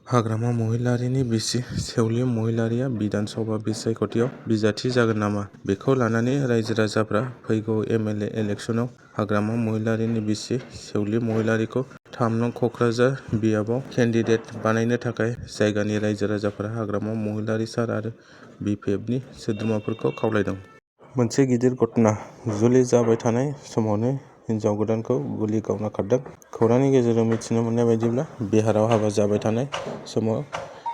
हाग्रामा महिलारिनि बिसि सेवलि महिलारिया बिधान सभा बिसायख'थियाव बिजाथि जागोन नामा? बेखौ लानानै रायजो राजाफ्रा फैगौ एम.एल.ए. इलेक्सनाव हाग्रामा महिलारिनि बिसि सेवलि महिलारिखौ 3 नं क'क्राझार बियाबाव केन्डिडेट बानायनो थाखाय जायगानि रायजो राजाफोरा हाग्रामा महिलारि सार आरो बि.पि.एफनि सोद्रोमाफोरखौ खावलायदों। मोनसे गिदिर घटना। जुलि जाबाय थानाय समावनो हिनजाव गोदानखौ गुलि गावना खारदों। खौरांनि गेजेरजों मिथिनो मोननाय बायदिब्ला बिहाराव हाबा जाबाय थानाय समाव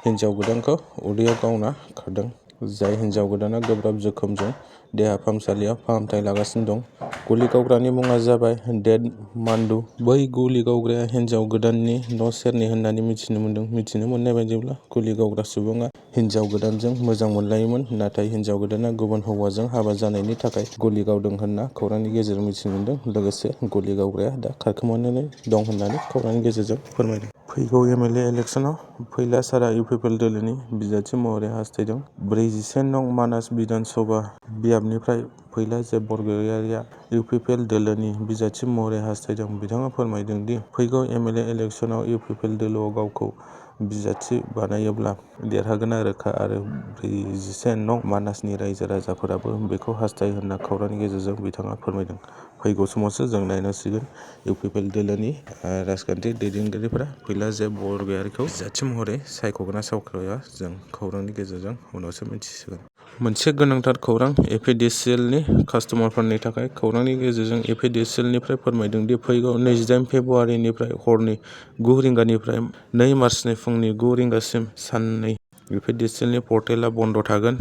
हिनजाव गोदानखौ उदैयाव गावना खारदों। जाय हिनजाव गोदाना गोब्राब जोखोमजों देहा फाहामसालियाव फाहामथाय लागासिनो दं। गुलि गावग्रानि मुङा जाबाय डेड मान्डु। बै गुलि गावग्राया हिनजाव गोदाननि न' सेरनि होननानै मिथिनो मोनदों। मिथिनो मोननाय बायदिब्ला गुलि गावग्रा सुबुङा हिनजाव गोदानजों मोजां मोनलायोमोन। नाथाय हिनजाव गोदाना गुबुन हौवाजों हाबा जानायनि थाखाय गुलि गावदों होनना खौरांनि गेजेरजों मिथिनो मोनदों। लोगोसे गुलि गावग्राया दा खारखोमानानै दं होननानै खौरांनि गेजेरजों फोरमायदों। फैगौ एम.एल.ए. इलेक्सनाव फैला सारा इउ.पि.पि.एल दोलोनि बिजाथि महरै हास्थायदों। 41 नं मानास बिधान सभा बियाबनिफ्राय फैला जे बरगयारिया इउ.पि.पि.एल दोलोनि बिजाथि महरै हास्थायदों। बिथाङा फोरमायदों दि फैगौ एम.एल.ए. इलेक्सनाव इउ.पि.पि.एल दोलोआव गावखौ बिजाथि बानायोब्ला देरहागोना रोखा आरो 41 नं मानासनि रायजो राजाफोराबो बेखौ हास्थायो होनना खौरांनि गेजेरजों बिथाङा फोरमायदों। फैगौ समावसो जों नायनांसिगोन इउ.पि.पि.एल दोलोनि राजखान्थि दैदेनगिरिफोरा फैला जे बरगयारिखौ बिजाथि महरै सायख'गोना सायख'आ जों खौरांनि गेजेरजों उनावसो मिथिसिगोन। मोनसे गोनांथार खौरां एपिडिसिएलनि कास्टमारफोरनि थाखाय खौरांनि गेजेरजों एपिडिसिएलनिफ्राय फोरमायदों दि फैगौ 28 फेब्रुआरिनिफ्राय हरनि 9 रिंगानिफ्राय 2 मार्चनि फुंनि 9 रिंगासिम साननै एपिडिसिएलनि पर्टेलआ बन्द थागोन।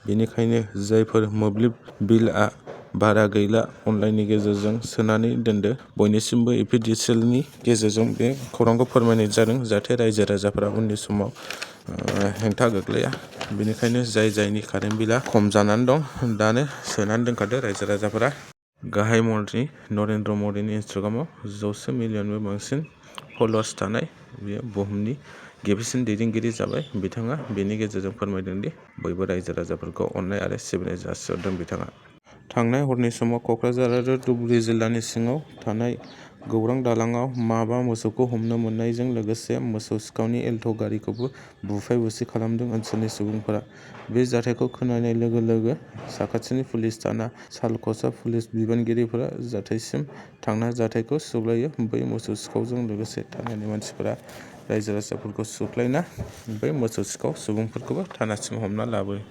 बेनिखायनो जायफोर मोब्लिब बिलआ बारा गैला अनलाइननि गेजेरजों सोनानै दोनदो। बयनिसिमबो एपिडिसिएलनि गेजेरजों बे खौरांखौ फोरमायनाय जादों जाहाथे रायजो राजाफोरा उननि समाव हेंथा गोग्लैया। बेनिखायनो जायनि कारेन्ट बिलआ खम जानानै दं दानो सोनानै दोनखादो रायजो राजाफोरा। गाहाय मन्त्रि नरेन्द्र मदिनि इन्स्टाग्रामाव 100 मिलियनबो बांसिन फलोवार्स थानाय बियो बुहुमनि गिबिसिन दैदेनगिरि जाबाय। बिथाङा बेनि गेजेरजों फोरमायदों दि बयबो रायजो राजाफोरखौ अननाय आरो सिबिनाय जासिहरदों। बिथाङा थांनाय हरनि समाव क'क्राझार आरो धुबुरी जिल्लानि सिङाव थानाय गौरां दालाङाव माबा मोसौखौ हमनो मोननायजों लोगोसे मोसौ सिखावनि एल्ट' गारिखौबो बुफाय बुसि खालामदों ओनसोलनि सुबुंफोरा। बे जाथायखौ खोनानाय लोगो लोगो साखाथिनि पुलिस थाना सालख'सा पुलिस बिबानगिरिफोरा जाथायसिम थांना जाथायखौ सुग्लायो। बै मोसौ सिखावजों लोगोसे थानानि मानसिफोरा रायजो राजाफोरखौ सुख्लायना बै मोसौ सिखाव सुबुंफोरखौबो थानासिम हमना लाबोयो।